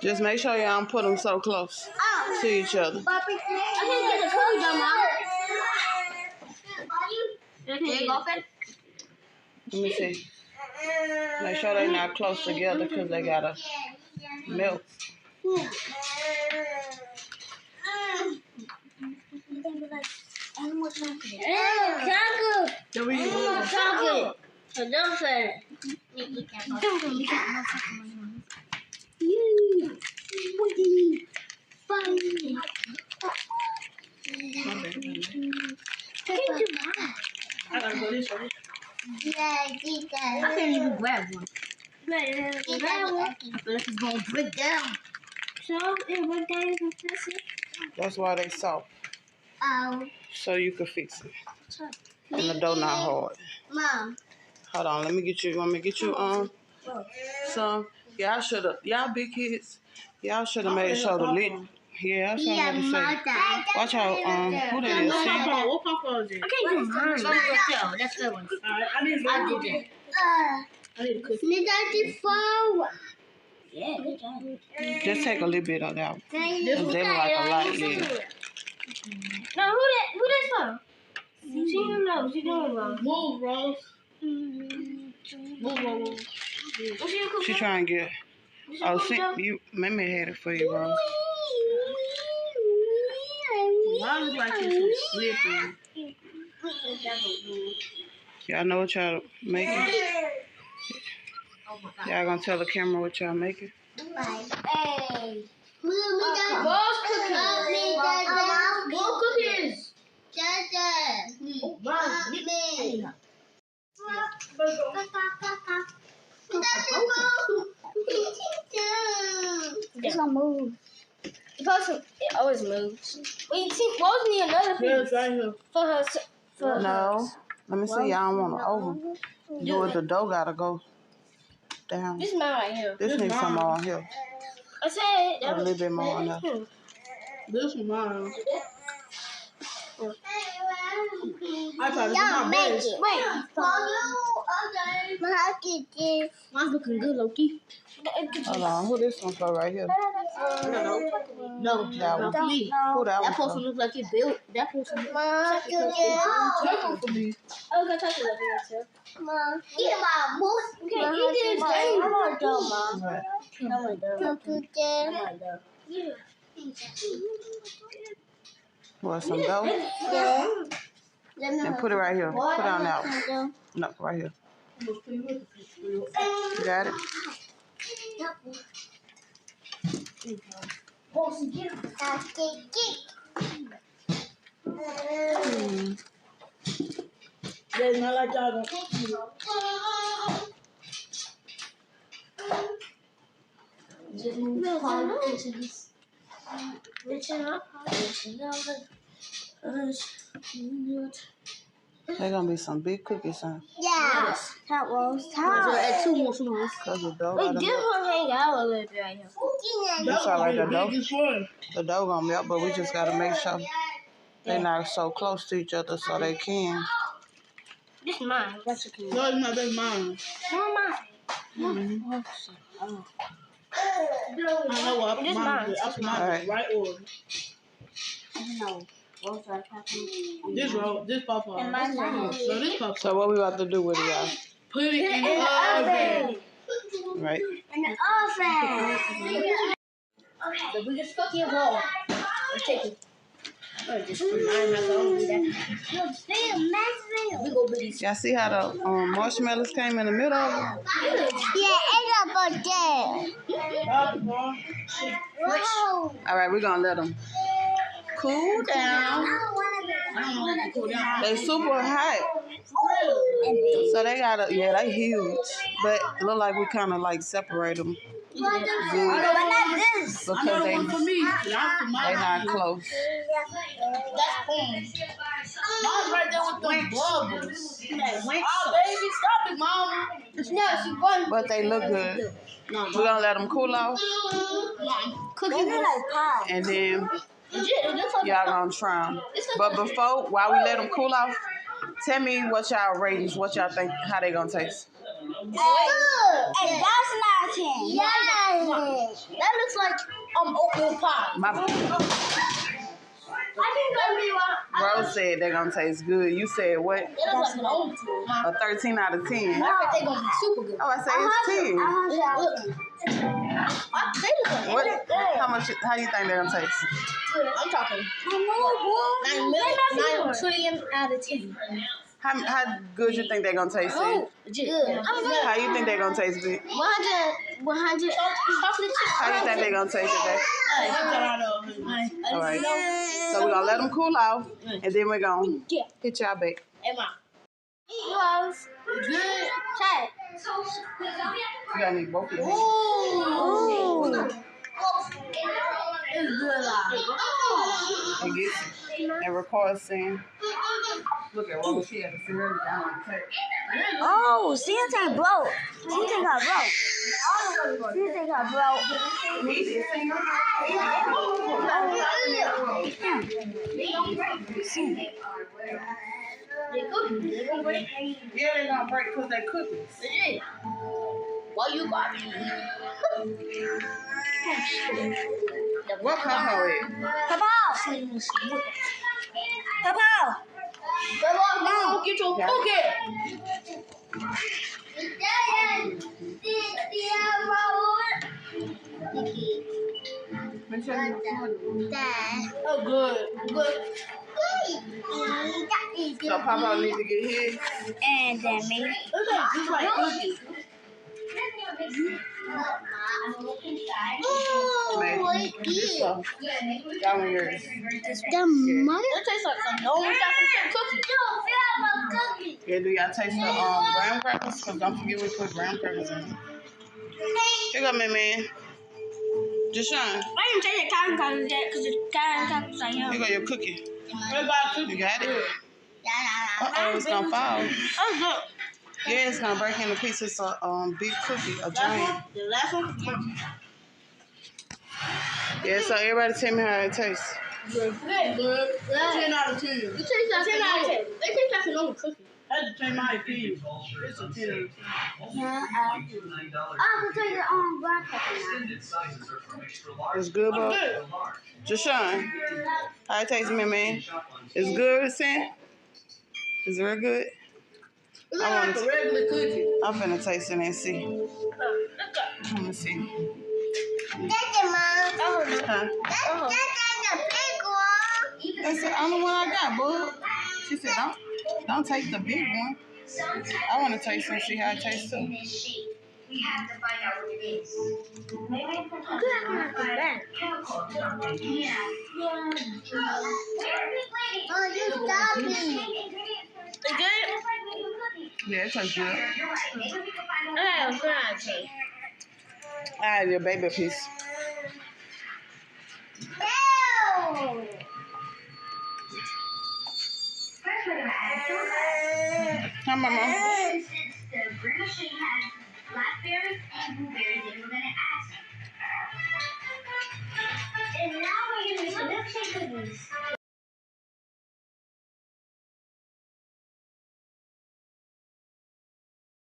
Just make sure y'all don't put them so close to each other. I can't get the cookie down, Mom. Let me see. Make sure they're not close together because they gotta melt. Chocolate. So don't say it. I gotta go this way. I can't even grab one. But it's gonna break down. So it break down, you can fix it. That's why they soft. Oh. So you can fix it. And the dough not hard. Mom. Hold on, let me get you. You want me to get you some? Y'all big kids. Y'all should have made sure the lid. Yeah, that's what I'm about to say. Watch out, who that is? See? What popcorn is it? I can't do mine. That's good one. Alright, I did that. I need a cookie. Yeah, good job. Just take a little bit of that. They look like a light lid. No, who that for? She don't know. She don't know. Move, Rose. Move. She trying to get. Oh, see, you. Mimi had it for you, Rose. Mine look like it's slippery. Y'all know what y'all making? Y'all gonna tell the camera what y'all making? Hey. Balls cookies. Ball cookies. It's gonna move. It always moves. Wait, see, Rose need another piece. Right here. For her. No. Let me see. Y'all don't want to overdo it. The dough gotta go down. This is mine right here. This needs some more on here. I said A little bit more on there. This is mine. I tried to do Y'all my make best. it. Wait. Mine's looking good, Loki. Hold on. Who this one for right here? No. That one. Me. Who that That one person for? looks like it built. That person looks like Take one for me. Oh, can I touch it over here too? Mom. Eat my moose. Okay, eat this thing. I want to Mom. Right. I want to What, some dough? Yeah. And put it right here. Put it on that one. No, right here. You got it? There's not like y'all don't. They're gonna be some big cookies, huh? Yeah. That was tough. Add 2 more spoons. Cause the dough Wait, gotta this melt. one hang out a little bit right here. That's all right. Biggest one. The dough gonna melt, but we just gotta make sure they're not so close to each other so they can. This is mine. That's okay. No, it's not. That's mine. No, mine. I know what This mine mine. is. I put mine in the right order. No. This papa. And mine's right here. No, this papa. So what we about to do with it, y'all? Put it in the oven. Right? In the oven. Okay. The biggest cookie of all. Let's take it. Just put mine out there. Y'all see how the marshmallows came in the middle of it? Yeah, it's up there. Wow. All right, we're gonna let them cool down. I don't want to cool down. They super hot. So they got they huge, but it look like we kind of like separate them But not this. because they For me. Not for mine. not close. That's cool. Mom's right there with the bubbles. Oh, baby, stop it, mama. No, she won. But they look good. No, We're gonna let them cool off, Cooking like pie. and then legit, it just like y'all gonna try them. But while we let them cool off, tell me what y'all ratings, what y'all think, how they gonna taste. Hey, that's not 10. Yeah. that looks like oatmeal pie. I think that'd be one. Rose said they're gonna taste good. You said what? It looks like an oatmeal. A 13 out of 10. I think they're gonna be super good. Oh, I say it's 10. I think it's like What? How you think they're gonna taste? I'm talking 9 trillion out of 10. How good you think they're gonna taste? Oh, good. How you think they're gonna taste good? 100. How you think they're gonna taste today? All right. So we're gonna let them cool off, and then we're gonna hit y'all back. Emma. Close. Good. Check. You gotta need both of them. Ooh. It's good. And get and record saying, look at Rose. She had to sit her down and take. Oh, Santa broke. Santa got broke. Santa got broke. Me, this thing. Yeah, they're gonna break because they're cookies. Why you got me? What Papa is? Papa. Papa. Mom, get your cookie. Make sure you Oh, good. Good. So Papa need to get his. And then me. It's like just like cookies. Man, this stuff. That one yours. The mother. It tastes like some normal chocolate cookies. Yeah, do y'all taste the graham crackers? Because don't forget we put graham crackers in it. Here go, man. Deshaun, I didn't take the cotton cotton yet because the cotton cotton's like here go your cookie. What about cookies? You got it? Uh-oh, it's gonna fall. Oh, no. Yeah, it's gonna break into pieces. A big cookie, a giant. The last one? Yeah, so everybody tell me how it tastes. Good. Good. 10 out of 10. It tastes like 10 out of 10. They taste like a normal cookie. I had to change my opinion. It's a 10 out of 10. Yeah, I can take it on black pepper. It's good, bro. Good. Deshaun, how it tastes, man? It's good, it's in? Is it real good? It's like a regular cookie. I'm finna taste it and see. Let me see. That's it, Mom. Huh? That's the big one. That's the only one I got, boo. She said, don't take the big one. I want to taste it and see how it tastes too. We have to find out what it is. Oh, you got me. It's good? Yeah, it tastes good. Yeah, it's good. I have your baby piece. Ew. First, we're going to add some. Hi, Mama. Since the brew machine has blackberries and blueberries, and we're going to add some. And now we're going to make the milkshake cookies.